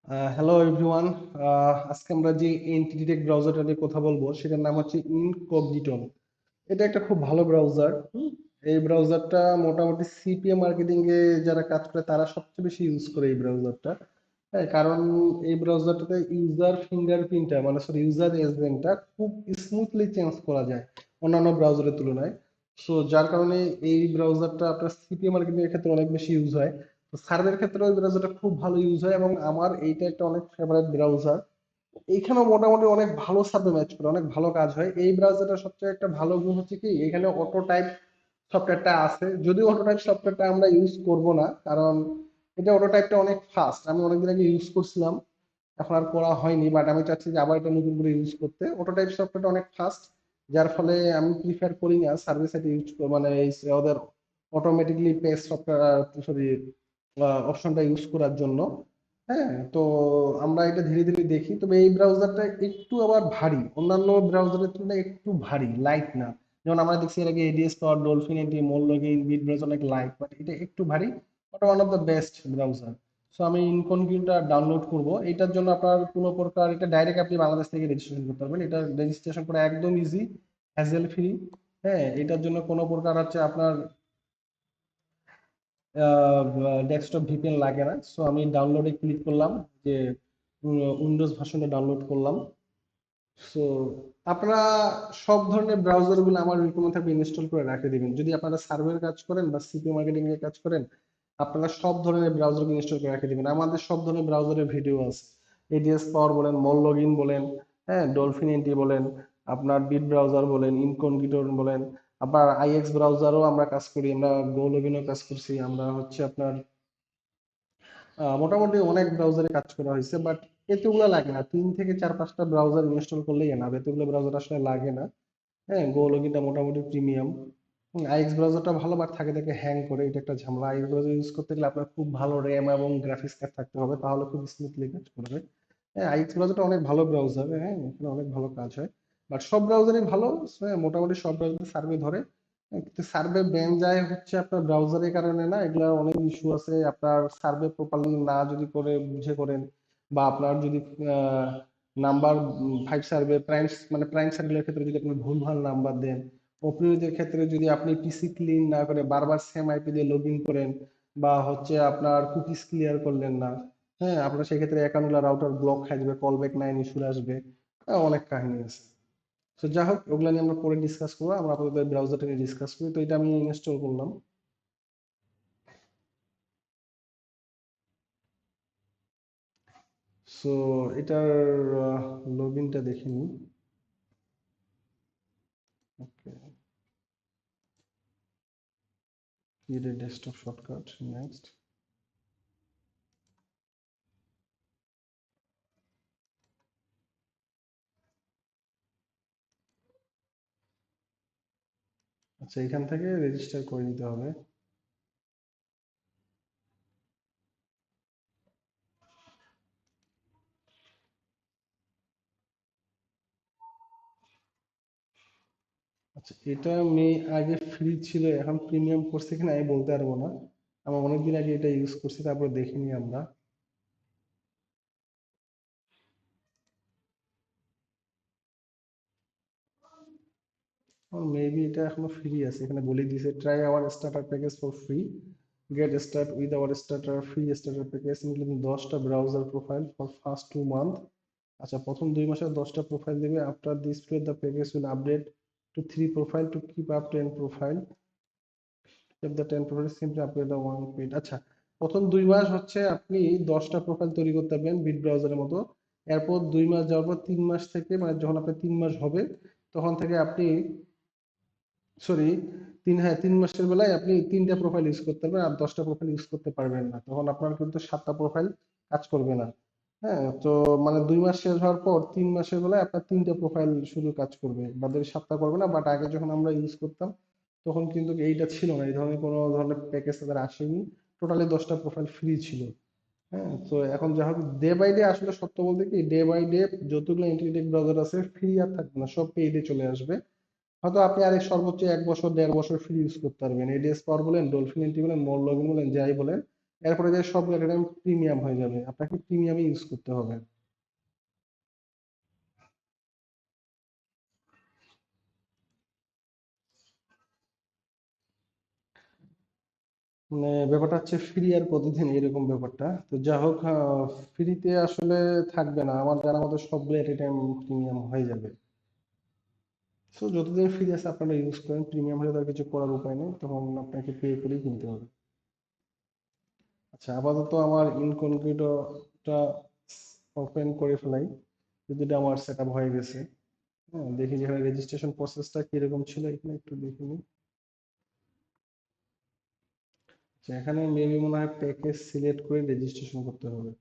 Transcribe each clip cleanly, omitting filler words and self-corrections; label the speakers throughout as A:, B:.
A: Hello everyone. আজকে আমরা যে এনটিটি টেক ব্রাউজারটা নিয়ে কথা বলবো সেটার নাম হচ্ছে ইনকগনিটো। এটা একটা খুব ভালো ব্রাউজার। এই ব্রাউজারটা মোটামুটি সিপিএ মার্কেটিং এ যারা কাজ করে তারা সবচেয়ে বেশি ইউজ করে এই ব্রাউজারটা। হ্যাঁ, কারণ এই ব্রাউজারটাতে ইউজার ফিঙ্গারপ্রিন্টটা মানে সরি ইউজার এজেন্টটা খুব স্মুথলি চেঞ্জ করা যায় অন্যান্য ব্রাউজারের তুলনায়। সো যার কারণে এই ব্রাউজারটা আপনার সিপিএ মার্কেটিং এর ক্ষেত্রে অনেক বেশি ইউজ হয়। তো সার্ভের ক্ষেত্রেও এই ব্রাউজারটা খুব ভালো ইউজ হয় এবং আমার এইটা একটা অনেক ফেভারিট ব্রাউজার। এইখানেও মোটামুটি অনেক ভালো সার্ভে ম্যাচ করে অনেক ভালো কাজ হয়। এই ব্রাউজারটা সবচেয়ে একটা ভালো গুণ হচ্ছে কি এখানে অটো টাইপ সফটওয়্যারটা আছে, যদিও অটো টাইপ সফটওয়্যারটা আমরা ইউজ করব না, কারণ এটা অটো টাইপটা অনেক ফাস্ট। আমি অনেকদিন আগে ইউজ করছিলাম, এখন আর করা হয়নি, বাট আমি চাচ্ছি যে আবার এটা নতুন করে ইউজ করতে। অটো টাইপ সফটওয়্যারটা অনেক ফাস্ট, যার ফলে আমি প্রিফার করি না সার্ভিস সাইটে ইউজ মানে এই ওদের অটোমেটিকলি পেজ সফটওয়্যার সরি অপশনটা ইউজ করার জন্য। হ্যাঁ, তো আমরা এটা ধীরে ধীরে দেখি। তবে এই ব্রাউজারটা একটু আবার ভারী, অন্যান্য ব্রাউজারের তুলনায় একটু ভারী, লাইট না। যেমন আমরা দেখছি এর আগে এডিএস পাওয়ার, ডলফিন এন্টি, মোললগিন, বিট ব্রাউজার অনেক লাইট, বাট এটা একটু ভারী। ওটা one of the best browser. So আমি ইনকনভিউটা ডাউনলোড করব। এটার জন্য আপনার কোনো প্রকার, এটা ডাইরেক্ট আপনি বাংলাদেশ থেকে রেজিস্ট্রেশন করতে পারবেন। এটা রেজিস্ট্রেশন করা একদম ইজি, হ্যাজেল ফ্রি। হ্যাঁ, এটার জন্য কোনো প্রকার হচ্ছে আপনার ডেস্কটপ ভিপিএন লাগে না। সো আমি ডাউনলোডে ক্লিক করলাম, যে উইন্ডোজ ভার্সনটা ডাউনলোড করলাম। সো আপনারা সব ধরনের ব্রাউজারগুলো আমার রিকমেন্ড থাকবে ইনস্টল করে রেখে দিবেন। যদি আপনারা সার্ভের কাজ করেন বা সিপি মার্কেটিং এর কাজ করেন, আপনারা সব ধরনের ব্রাউজার ইনস্টল করে রেখে দিবেন। আমাদের সব ধরনের ব্রাউজারের ভিডিও আছে। এডিএস পাওয়ার বলেন, মললগিন বলেন, হ্যাঁ, ডলফিন এন্টি বলেন, আপনার বিট ব্রাউজার বলেন, ইনকগনিটো বলেন, আবার আইএক্স ব্রাউজারও আমরা কাজ করি, আমরা গো লগিনও কাজ করছি, আমরা হচ্ছে আপনার মোটামুটি অনেক ব্রাউজারে কাজ করা হয়েছে। বাট এতগুলো লাগে না, 3 থেকে 4 5টা ব্রাউজার ইনস্টল করলেই না, এতগুলো ব্রাউজার আসলে লাগে না। হ্যাঁ, গো লগিনটা মোটামুটি প্রিমিয়াম। আইএক্স ব্রাউজারটা ভালো, বাট থাকে থাকে হ্যাং করে, এটা একটা ঝামেলা। আইএক্স ব্রাউজার ইউজ করতে গেলে আপনার খুব ভালো র্যাম এবং গ্রাফিক্স কার্ড থাকতে হবে, তাহলে খুব স্মুথলি কাজ করবে। হ্যাঁ, আইএক্স ব্রাউজারটা অনেক ভালো ব্রাউজার, হ্যাঁ, এখানে অনেক ভালো কাজ হয়। বাট সব ব্রাউজারই ভালো। হ্যাঁ, মোটামুটি সব ব্রাউজার সার্ভে ধরে। হ্যাঁ, কিন্তু সার্ভে ব্যান যায় হচ্ছে আপনার ব্রাউজারের কারণে না, এগুলা অনেক ইস্যু আছে। আপনার সার্ভে প্রপারলি না যদি করে বুঝে করেন, বা আপনার যদি নাম্বার 5 সার্ভে প্রাইম মানে প্রাইম সার্ভের ক্ষেত্রে যদি আপনি ভুলভাল নাম্বার দেন, ওপিনিয়নের ক্ষেত্রে যদি আপনি পিসি ক্লিন না করে বারবার সেম আইপি দিয়ে লগ ইন করেন, বা হচ্ছে আপনার কুকিজ ক্লিয়ার করলেন না, হ্যাঁ, আপনার সেক্ষেত্রে অ্যাকাউন্টগুলো রাউটার ব্লক হয়ে যাবে, কল ব্যাক নাইন ইস্যু আসবে। অনেক কাহিনী আছে। তো যাই হোক, ওগুলো নিয়ে আমরা পরে ডিসকাস করবো। আমরা আপাতত ব্রাউজারটা নিয়ে ডিসকাস করি। তো এটা আমি ইনস্টল করলাম। সো এটার লগ ইনটা দেখে নিই। ওকে, ক্রিয়েট ডেস্কটপ শর্টকাট, নেক্সট। আচ্ছা, এখান থেকে রেজিস্টার করে নিতে হবে। আচ্ছা, এটা আমি আগে ফ্রি ছিল, এখন প্রিমিয়াম করছে কিনা আমি বলতে পারবো না। আমরা অনেকদিন আগে এটা ইউজ করছি, তারপর দেখিনি আমরা। মেবি এটা এখনো ফ্রি আছে, এখানে বলে দিয়েছে try our starter package for free, get start with our starter free starter package including 10টা browser profile for first 2 month. আচ্ছা, প্রথম 2 মাসে 10টা প্রোফাইল দেবে। After this period the package will update to 3 profile to keep up 10 profile. if the 10 profile simply update the one page. আচ্ছা, প্রথম 2 মাস হচ্ছে আপনি 10টা প্রোফাইল তৈরি করতে পারবেন বিট ব্রাউজারের মতো। এরপর 2 মাস যাওয়ার পর 3 মাস থেকে, মানে যখন আপনার 3 মাস হবে, তখন থেকে আপনি সরি 3 মাসের বেলায় আপনি 3টা প্রোফাইল ইউজ করতে পারবেন, আর 10টা প্রোফাইল ইউজ করতে পারবেন না। তখন আপনার কিন্তু 7টা প্রোফাইল কাজ করবে না। হ্যাঁ, তো মানে 2 মাস শেষ হওয়ার পর 3 মাসের বেলায় আপনার 3টা প্রোফাইল শুধু কাজ করবে, বাদের 7টা করবে না। বাট আগে যখন আমরা ইউজ করতাম তখন কিন্তু এইটা ছিল না, এই ধরনের কোনো ধরনের প্যাকেজ তাদের আসেনি। টোটালি 10টা প্রোফাইল ফ্রি ছিল। হ্যাঁ, তো এখন যা হোক, ডে বাই ডে আসলে সত্য বলতে কি, ডে বাই ডে যতগুলো ইন্টারনেট ব্রাউজার আছে ফ্রি আর থাকবে না, সব পেইডে চলে আসবে। হয়তো আপনি আরেক সর্বোচ্চ 1 বছর 1.5 বছর ফ্রি ইউজ করতে পারবেন। এডিএস পাওয়ার বলেন, ডলফিন এন্টি বলেন, মোর লগইন বলেন, যাই বলেন, এরপরে যে সব এটা প্রিমিয়াম হয়ে যাবে, আপনাকে প্রিমিয়ামে ইউজ করতে হবে। মানে ব্যাপারটা হচ্ছে ফ্রি আর প্রতিদিন এরকম ব্যাপারটা। তো যা হোক, ফ্রিতে আসলে থাকবে না, আমার জানা মতো সবগুলো এট এ টাইম প্রিমিয়াম হয়ে যাবে। সো যতদিন ফ্রি আছে আপনারা ইউজ করেন, প্রিমিয়াম হলে তার কিছু করার উপায় নেই, তখন আপনাকে পে করেই কিনতে হবে। আচ্ছা, আপাতত আমার ইনকগনিটোটা ওপেন করে ফেলাই, যদি এটা আমার সেট আপ হয়ে গেছে। হ্যাঁ, দেখি যেখানে রেজিস্ট্রেশন প্রসেসটা কিরকম ছিল, এখানে একটু দেখে নিই। আচ্ছা, এখানে মেবি মনে হয় প্যাকেজ সিলেক্ট করে রেজিস্ট্রেশন করতে হবে।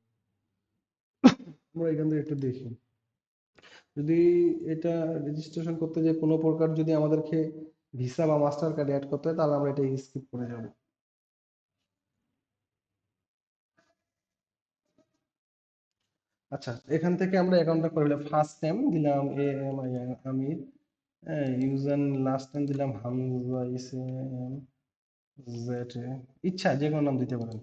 A: আমরা এখান থেকে একটু দেখি, যদি এটা রেজিস্ট্রেশন করতে যে কোনো প্রকার যদি আমাদেরকে ভিসা বা মাস্টার কার্ড অ্যাড করতে হয়, তাহলে আমরা এটা স্কিপ করে যাব। আচ্ছা, এখান থেকে আমরা অ্যাকাউন্টটা করে দিলাম। ফার্স্ট নেম দিলাম AMI আমির, হ্যাঁ, ইউজার লাস্ট নেম দিলাম হামজা ইসেম জেড এ, ইচ্ছা যে কোনো নাম দিতে পারেন।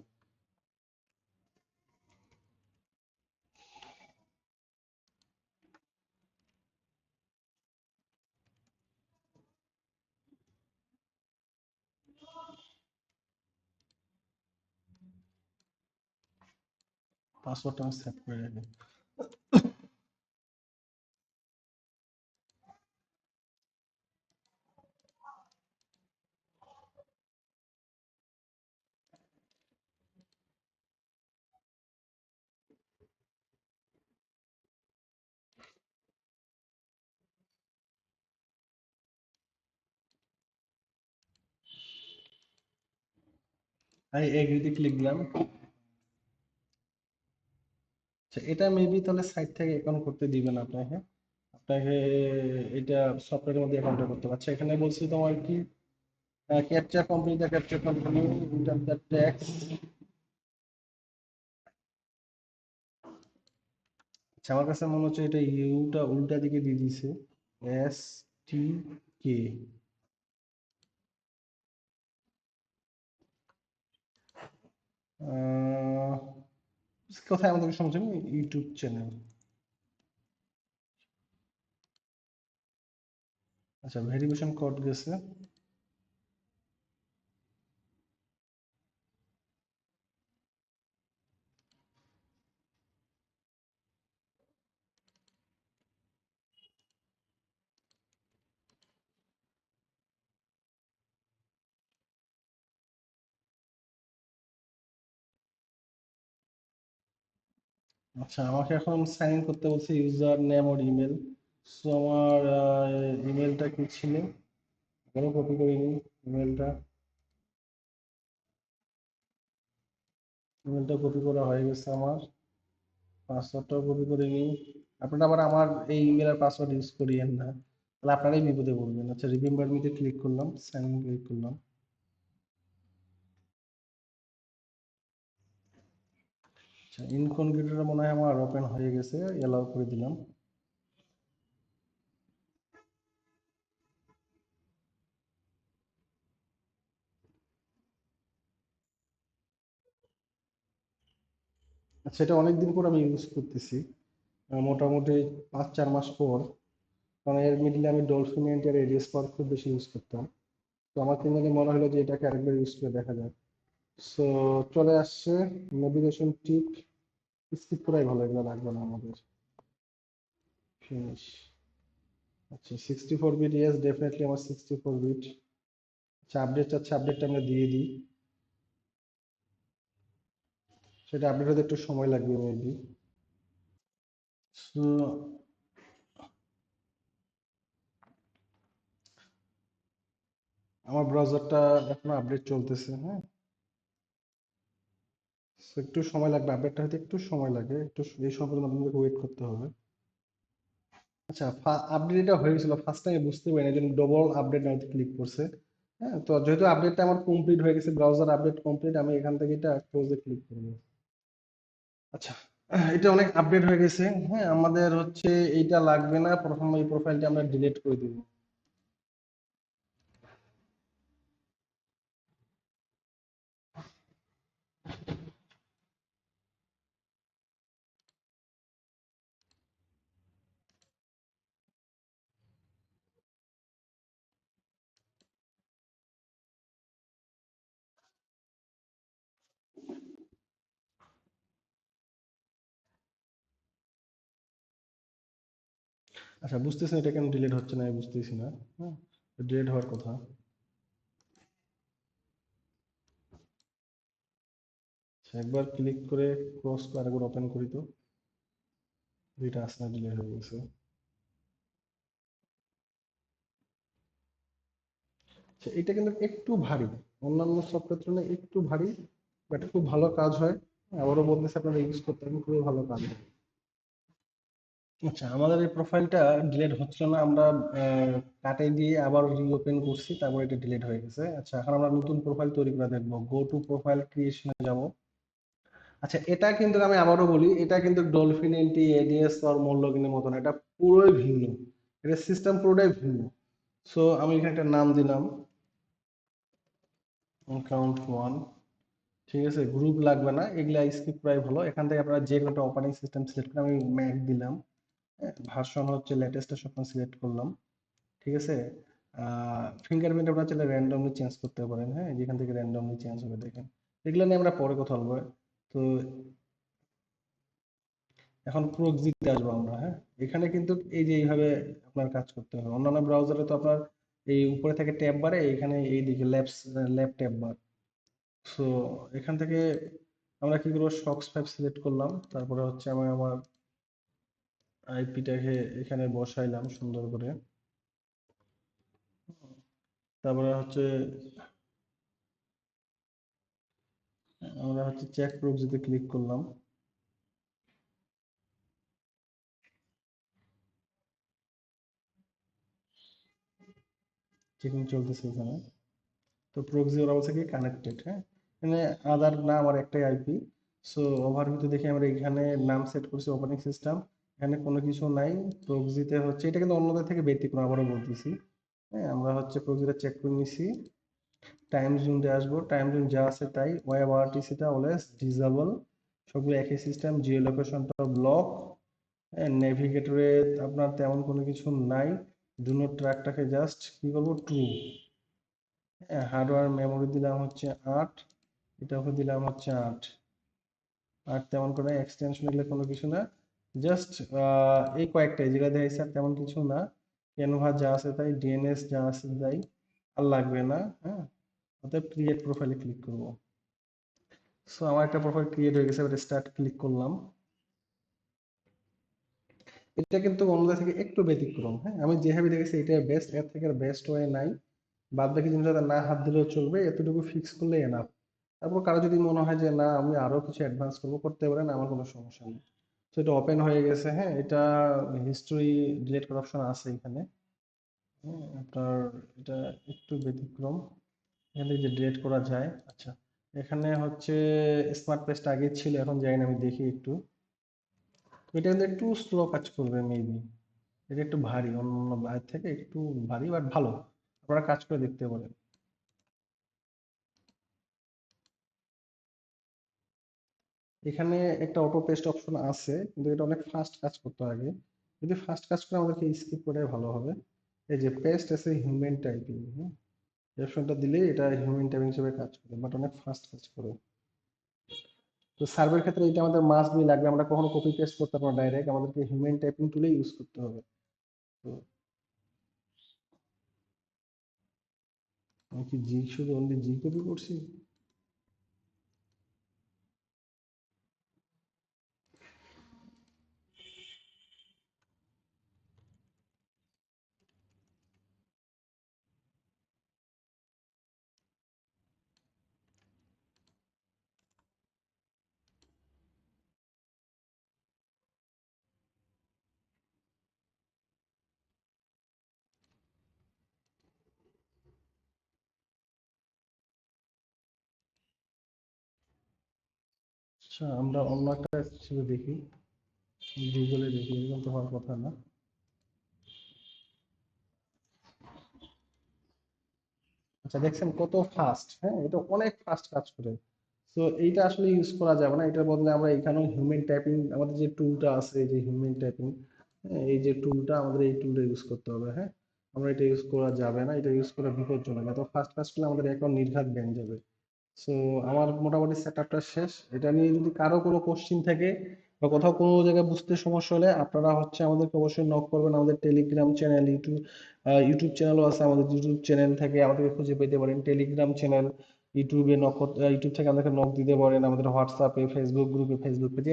A: পাসওয়ার্ডটা আমি সেভ করে রাখি। আমি এগ্রিতে ক্লিক দিলাম। আচ্ছা, এটা মেবি তাহলে সাইট থেকে অ্যাকাউন্ট করতে দিবে না আপনাকে, আপনাকে এটা সফটওয়্যারের মধ্যে অ্যাকাউন্টটা করতে হবে। আচ্ছা, এখানে বলছি তোমার কি captcha company, the captcha company, enter the tax. আচ্ছা, আমার কাছে মনে হচ্ছে এটা ইউটা উল্টা দিকে দিয়ে দিছে, STK। আহ, কোথায় আমাদের সমস্যা নেই, ইউটিউব চ্যানেল। আচ্ছা, ভেরিফিকেশন কোড গেছে। আচ্ছা, আমাকে এখন সাইন ইন করতে বলছে, ইউজার নেম ওর ইমেল। সো আমার ইমেলটা কি ছিল, আরো কপি করে নিই ইমেলটা। ইমেলটা কপি করা হয়ে গেছে আমার, পাসওয়ার্ডটাও কপি করে নিই। আপনারা আবার আমার এই ইমেল আর পাসওয়ার্ড ইউজ করিয়েন না, তাহলে আপনারাই বিপদে পড়বেন। আচ্ছা, রিমেম্বার মিতে ক্লিক করলাম, সাইন ইন ক্লিক করলাম। আচ্ছা, ইনকগনিটোটা মনে হয় আমার ওপেন হয়ে গেছে, এলাও করে দিলাম। আচ্ছা, এটা অনেকদিন পর আমি ইউজ করতেছি, মোটামুটি 5-4 মাস পর। কারণ এর মিডলে আমি ডলফিন এন্ড আর এডিএস পাওয়ার খুব বেশি ইউজ করতাম। তো আমার কেন জানি মনে হলো যে এটাকে আরেকবার ইউজ করে দেখা যায়। সো চলে আসছে নেভিগেশন টিপ, স্কিপ করাই ভালো, এগুলো লাগবে না আমাদের। ফিনিশ। আচ্ছা, 64 বিট, ইয়েস ডেফিনেটলি আমার 64 বিট। আচ্ছা, আপডেট চাচ্ছে, আপডেটটা আমরা দিয়ে দিই। সেটা আপডেট হতে একটু সময় লাগবে মেবি। সো আমার ব্রাউজারটা এখনো আপডেট চলতেছে, হ্যাঁ। So একটু সময় লাগবে, আপডেটটা হতে একটু সময় লাগে, একটু এই সময় পর্যন্ত আপনাদেরকে ওয়েট করতে হবে। আচ্ছা, আপডেট এটা হয়ে গেছিল, ফার্স্ট টাইম বুঝতে পারিনি, এই জন্য ডবল আপডেট নাও ক্লিক করছে। হ্যাঁ, তো যেহেতু আপডেটটা আমার কমপ্লিট হয়ে গেছে, ব্রাউজার আপডেট কমপ্লিট, আমি এখান থেকে এটা ক্লোজে ক্লিক করব। আচ্ছা, এটা অনেক আপডেট হয়ে গেছে। হ্যাঁ, আমাদের হচ্ছে এইটা লাগবে না, প্রথম এই প্রোফাইলটা আমরা ডিলিট করে দিব। আচ্ছা, বুঝতেছি না এটা কেন ডিলিট হচ্ছে না, আমি বুঝতেছি না। হ্যাঁ, ডিলিট হওয়ার কথা। আচ্ছা, একবার ক্লিক করে ক্রস করে আরেকবার ওপেন করি তো, দুইটা আছে না, ডিলিট হয়ে গেছে। আচ্ছা, এটা কিন্তু একটু ভারী, অন্যান্য সফটওয়্যার তুলনায় একটু ভারী, বাট খুব ভালো কাজ হয়। আবারও বলতেছে আপনারা ইউজ করতে পারেন, খুবই ভালো কাজ হয়। আচ্ছা, আমাদের এই প্রোফাইলটা ডিলিট হচ্ছিল না, আমরা কাটাই দিয়ে আবার রিওপেন করছি, তারপর এটা ডিলিট হয়ে গেছে। আচ্ছা, এখন আমরা নতুন প্রোফাইল তৈরি করে দেখবো, গো টু প্রোফাইল ক্রিয়েশনে যাব। আচ্ছা, এটা কিন্তু আমি আবারও বলি, এটা কিন্তু ডলফিন এন্টি এডিএস আর মূল্যকিনের মতো না, এটা পুরোই ভিন্ন, এটা সিস্টেম পুরোটাই ভিন্ন। সো আমি এখানে একটা নাম দিলাম, অ্যাকাউন্ট ওয়ান। ঠিক আছে, গ্রুপ লাগবে না, এগুলা স্কিপ করাই ভালো। এখান থেকে আপনারা যে কোনো একটা অপারেটিং সিস্টেম সিলেক্ট করে, আমি ম্যাক দিলাম। ভার্সন হচ্ছে লেটেস্টের সব সিলেক্ট করলাম। ঠিক আছে, ফিঙ্গারপ্রিন্ট আপনারা চাইলে র্যান্ডমলি চেঞ্জ করতে পারেন, হ্যাঁ, যেখান থেকে র্যান্ডমলি চেঞ্জ হবে দেখেন। এগুলো নিয়ে আমরা পরে কথা বলবো। তো এখন প্রক্সিতে আসবো আমরা। হ্যাঁ, এখানে কিন্তু এই যে এইভাবে আপনার কাজ করতে হবে। অন্যান্য ব্রাউজারে তো আপনার এই উপরে থেকে ট্যাব বারে, এখানে এইদিকে ল্যাব ট্যাব বার। সো এখান থেকে আমরা কি করবো, শক্স 5 সিলেক্ট করলাম, তারপরে হচ্ছে আমি আমার আইপিটাকে এখানে বসাইলাম সুন্দর করে। তারপরে হচ্ছে আমরা হচ্ছে চেক প্রক্সিতে ক্লিক করলাম। চেকিং চলতেছে এখানে। তো প্রক্সি ওরা বলছে কি কানেক্টেড, হ্যাঁ, এখানে আদার না আমার একটাই আইপি। সো ওভারভিউতে দেখি আমরা এখানে নাম সেট করছি অপারেটিং সিস্টেম, এখানে কোনো কিছু নাই। প্রক্সিতে হচ্ছে এটা কিন্তু অন্যদের থেকে ব্যতিক্রম, আবারও বলতেছি। হ্যাঁ, আমরা হচ্ছে প্রক্সিটা চেক করে নিছি। টাইম জোনতে আসবো, টাইম জোন যা আছে তাই, ওয়েব আরটিসিটা অলওয়েজ ডিসেবল, সবগুলো একই সিস্টেম, জিও লোকেশনটা ব্লক, নেভিগেটরে আপনার তেমন কোনো কিছু নাই। ডু নট ট্র্যাকটাকে জাস্ট কি করবো, ট্রু। হ্যাঁ, হার্ডওয়্যার মেমোরি দিলাম হচ্ছে 8, এটাকে দিলাম হচ্ছে 8। আর তেমন কোনো এক্সটেনশন এগুলো কোনো কিছু না, জাস্ট এই কয়েকটাই যেগুলো দেখাইছে, আর তেমন কিছু না। ক্যানভা যা আছে তাই, ডিএনএস যা আছে তাই, আর লাগবে না। হ্যাঁ, অতএব ক্রিয়েট প্রোফাইলে ক্লিক করব। সো আমার একটা প্রোফাইল ক্রিয়েট হয়ে গেছে, এবার স্টার্ট ক্লিক করলাম। এটা কিন্তু অন্যদের থেকে একটু ব্যতিক্রম। হ্যাঁ, আমি যেভাবে দেখেছি এটাই বেস্ট, এর থেকে বেস্ট ওয়ে নাই। বাদ বাকি জিনিসটা না হাত দিলেও চলবে, এতটুকু ফিক্স করলে এনাফ। তারপর কারো যদি মনে হয় যে না আমি আরো কিছু অ্যাডভান্স করবো, করতে পারেন, আমার কোনো সমস্যা নেই। তো এটা ওপেন হয়ে গেছে। হ্যাঁ, এটা হিস্টোরি ডিলিট করার অপশন আছে এখানে। হ্যাঁ, আপনার এটা একটু ব্যতিক্রম, এখান থেকে যে ডিলিট করা যায়। আচ্ছা, এখানে হচ্ছে স্মার্ট পেজটা আগে ছিল, এখন যাই না, আমি দেখি একটু। এটা কিন্তু একটু স্লো কাজ করবে মেবি, এটা একটু ভারী, অন্য বাইরের থেকে একটু ভারী, বাট ভালো, আপনারা কাজ করে দেখতে পারেন। এখানে একটা অটো পেস্ট অপশন আছে, কিন্তু এটা অনেক ফাস্ট কাজ করতে হয় আগে। যদি ফাস্ট কাজ করে আমাদেরকে স্কিপ করে ভালো হবে। এই যে পেস্ট আছে হিউম্যান টাইপিং, হ্যাঁ, এই অপশনটা দিলে এটা হিউম্যান টাইপিং হিসেবে কাজ করে, বাট অনেক ফাস্ট কাজ করে। তো সার্ভের ক্ষেত্রে এটা আমাদের মাস্ট বি লাগবে, আমরা কখনো কপি পেস্ট করতে পারবো ডাইরেক্ট, আমাদেরকে হিউম্যান টাইপিং টুলে ইউজ করতে হবে। তো আমি কি জি শুধু অনলি জি কপি করছি? আচ্ছা, আমরা অন্য একটা ছিল দেখি, গুগলে দেখি, এরকম তো হওয়ার কথা না। আচ্ছা, দেখছেন কত ফাস্ট? হ্যাঁ, এটা অনেক ফাস্ট কাজ করে। তো এইটা আসলে ইউজ করা যাবে না, এটার বদলে আমরা এখানেও হিউম্যান টাইপিং, আমাদের যে টুলটা আছে, এই যে হিউম্যান টাইপিং, এই যে টুলটা, আমাদের এই টুলটা ইউজ করতে হবে। হ্যাঁ, আমরা এটা ইউজ করা যাবে না, এটা ইউজ করা বিপজ্জনক, এত ফাস্ট কাজ করলে আমাদের অ্যাকাউন্ট নির্ঘাত ব্যান যাবে। সো আমার মোটামুটি সেট আপটা শেষ। এটা নিয়ে যদি কারো কোনো কোশ্চিন থাকে, বা কোথাও কোনো জায়গায় বুঝতে সমস্যা হলে আপনারা হচ্ছে আমাদেরকে অবশ্যই নক করবেন। আমাদের টেলিগ্রাম চ্যানেল, ইউটিউব চ্যানেলও আছে। আমাদের ইউটিউব চ্যানেল থেকে আমাদেরকে খুঁজে পেতে পারেন, টেলিগ্রাম চ্যানেল, ইউটিউব থেকে আমাদেরকে নক দিতে পারেন, আমাদের হোয়াটসঅ্যাপে, ফেসবুক গ্রুপে, ফেসবুক পেজে,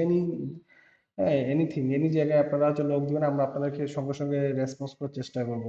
A: হ্যাঁ, এনিথিং, এনি জায়গায় আপনারা হচ্ছে নক দিবেন, আমরা আপনাদেরকে সঙ্গে সঙ্গে রেসপন্স করার চেষ্টা করব।